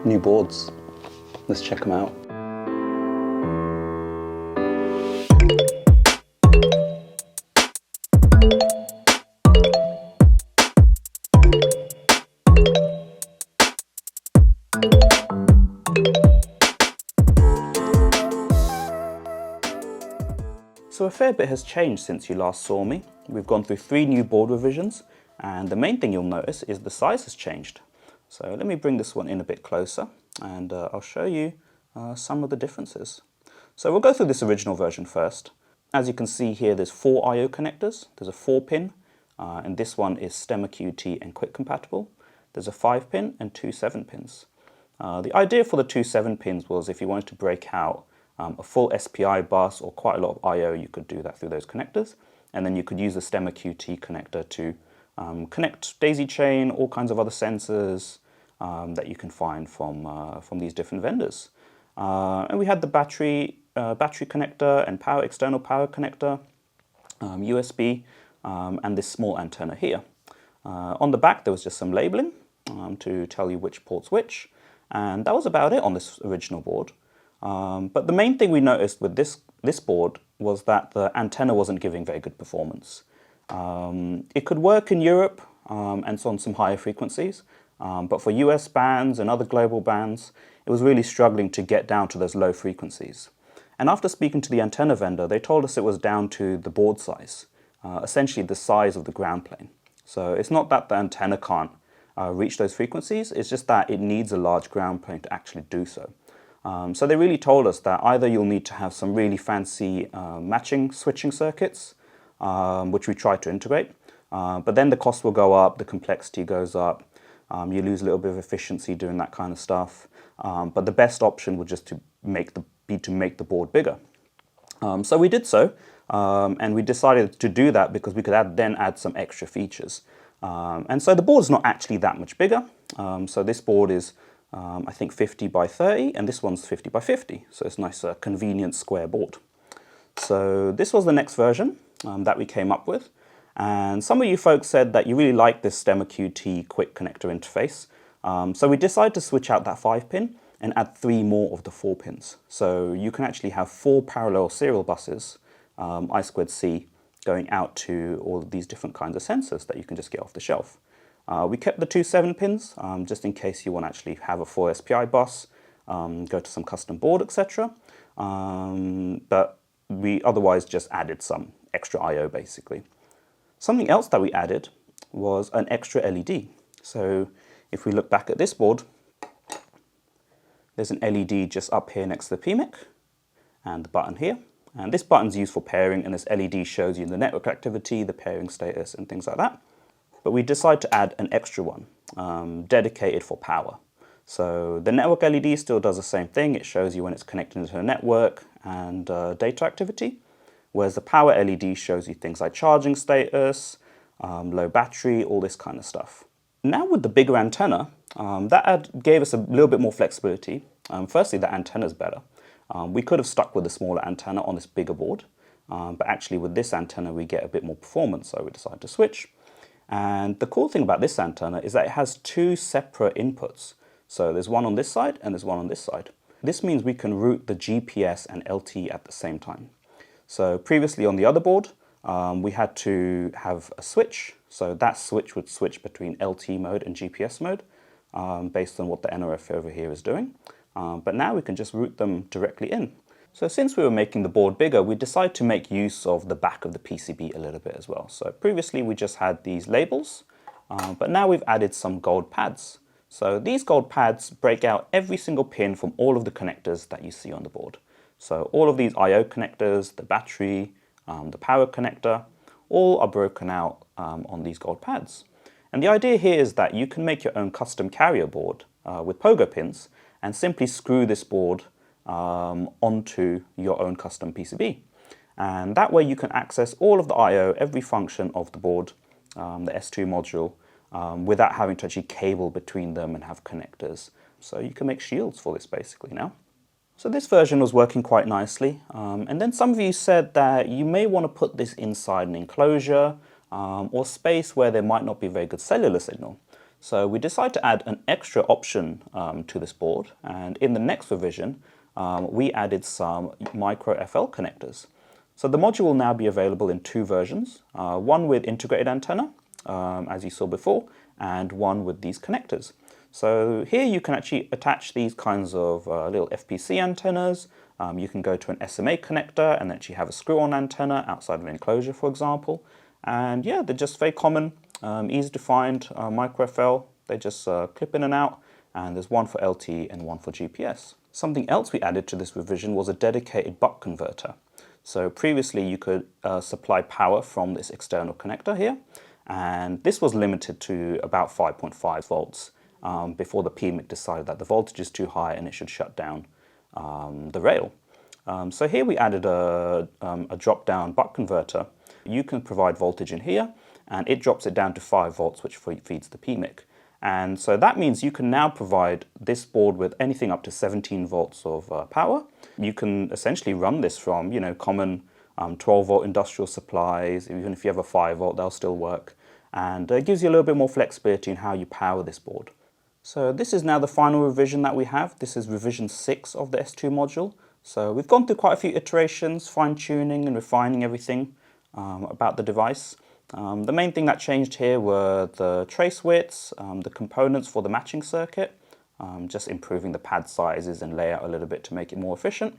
new boards. Let's check them out. So a fair bit has changed since you last saw me. We've gone through 3 new board revisions, and the main thing you'll notice is the size has changed. So let me bring this one in a bit closer, and I'll show you some of the differences. So we'll go through this original version first. As you can see here, there's 4 I/O connectors. There's a 4-pin, and this one is STEMMA QT and quick compatible. There's a 5-pin and 2 7-pins. The idea for the 2 7-pins was if you wanted to break out a full SPI bus or quite a lot of I/O, you could do that through those connectors, and then you could use the STEMMA QT connector to connect daisy chain, all kinds of other sensors that you can find from these different vendors. And we had the battery connector and external power connector, USB, and this small antenna here. On the back there was just some labeling to tell you which port's which, and that was about it on this original board. But the main thing we noticed with this board was that the antenna wasn't giving very good performance. It could work in Europe and on some higher frequencies, but for US bands and other global bands, it was really struggling to get down to those low frequencies. And after speaking to the antenna vendor, they told us it was down to the board size, essentially the size of the ground plane. So it's not that the antenna can't reach those frequencies, it's just that it needs a large ground plane to actually do so. So they really told us that either you'll need to have some really fancy matching switching circuits, which we tried to integrate, but then the cost will go up, the complexity goes up, you lose a little bit of efficiency doing that kind of stuff, but the best option would just be to make the board bigger. So we did so, and we decided to do that because we could then add some extra features. And so the board's not actually that much bigger, so this board is I think 50 by 30, and this one's 50 by 50, so it's a nice convenient square board. So this was the next version that we came up with, and some of you folks said that you really like this STEMMA QT quick connector interface, so we decided to switch out that 5-pin and add 3 more of the 4 pins. So you can actually have 4 parallel serial buses, I2C, going out to all of these different kinds of sensors that you can just get off the shelf. We kept the 2 7-pins just in case you want to actually have a full SPI bus, go to some custom board, etc. But we otherwise just added some extra I/O basically. Something else that we added was an extra LED. So if we look back at this board, there's an LED just up here next to the PMIC and the button here. And this button's used for pairing, and this LED shows you the network activity, the pairing status, and things like that. But we decided to add an extra one, dedicated for power. So the network LED still does the same thing. It shows you when it's connected into a network and data activity, whereas the power LED shows you things like charging status, low battery, all this kind of stuff. Now with the bigger antenna, that gave us a little bit more flexibility. Firstly, the antenna's better. We could have stuck with a smaller antenna on this bigger board, but actually with this antenna we get a bit more performance, so we decided to switch. And the cool thing about this antenna is that it has 2 separate inputs. So there's one on this side and there's one on this side. This means we can route the GPS and LTE at the same time. So previously on the other board, we had to have a switch. So that switch would switch between LTE mode and GPS mode based on what the NRF over here is doing. But now we can just route them directly in. So since we were making the board bigger, we decided to make use of the back of the PCB a little bit as well. So previously we just had these labels, but now we've added some gold pads. So these gold pads break out every single pin from all of the connectors that you see on the board. So all of these I/O connectors, the battery, the power connector, all are broken out on these gold pads. And the idea here is that you can make your own custom carrier board with pogo pins and simply screw this board onto your own custom PCB. And that way you can access all of the I/O, every function of the board, the S2 module, without having to actually cable between them and have connectors. So you can make shields for this basically now. So this version was working quite nicely, and then some of you said that you may want to put this inside an enclosure or space where there might not be very good cellular signal. So we decided to add an extra option to this board, and in the next revision, we added some micro FL connectors. So the module will now be available in two versions, one with integrated antenna, as you saw before, and one with these connectors. So here you can actually attach these kinds of little FPC antennas. You can go to an SMA connector and actually have a screw-on antenna outside of an enclosure, for example. And yeah, they're just very common, easy to find micro FL. They just clip in and out, and there's one for LTE and one for GPS. Something else we added to this revision was a dedicated buck converter. So previously you could supply power from this external connector here, and this was limited to about 5.5 volts before the PMIC decided that the voltage is too high and it should shut down the rail. So here we added a drop-down buck converter. You can provide voltage in here, and it drops it down to 5 volts, which feeds the PMIC. And so that means you can now provide this board with anything up to 17 volts of power. You can essentially run this from, common 12-volt industrial supplies. Even if you have a 5-volt, they'll still work. And it gives you a little bit more flexibility in how you power this board. So this is now the final revision that we have. This is revision 6 of the S2 module. So we've gone through quite a few iterations, fine-tuning and refining everything about the device. The main thing that changed here were the trace widths, the components for the matching circuit, just improving the pad sizes and layout a little bit to make it more efficient.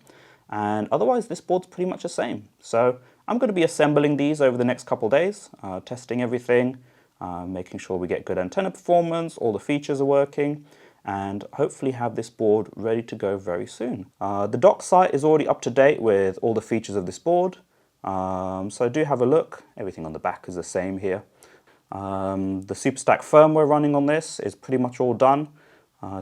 And otherwise, this board's pretty much the same. So I'm going to be assembling these over the next couple of days, testing everything, making sure we get good antenna performance, all the features are working, and hopefully have this board ready to go very soon. The dock site is already up to date with all the features of this board. So do have a look. Everything on the back is the same here. The SuperStack firmware running on this is pretty much all done.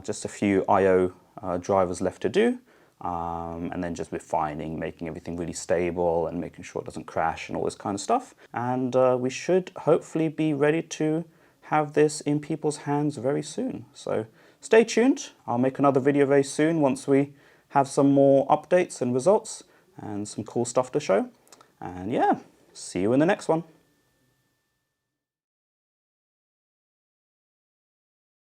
Just a few I/O drivers left to do, and then just refining, making everything really stable and making sure it doesn't crash and all this kind of stuff. And we should hopefully be ready to have this in people's hands very soon. So stay tuned. I'll make another video very soon once we have some more updates and results and some cool stuff to show. And yeah, see you in the next one.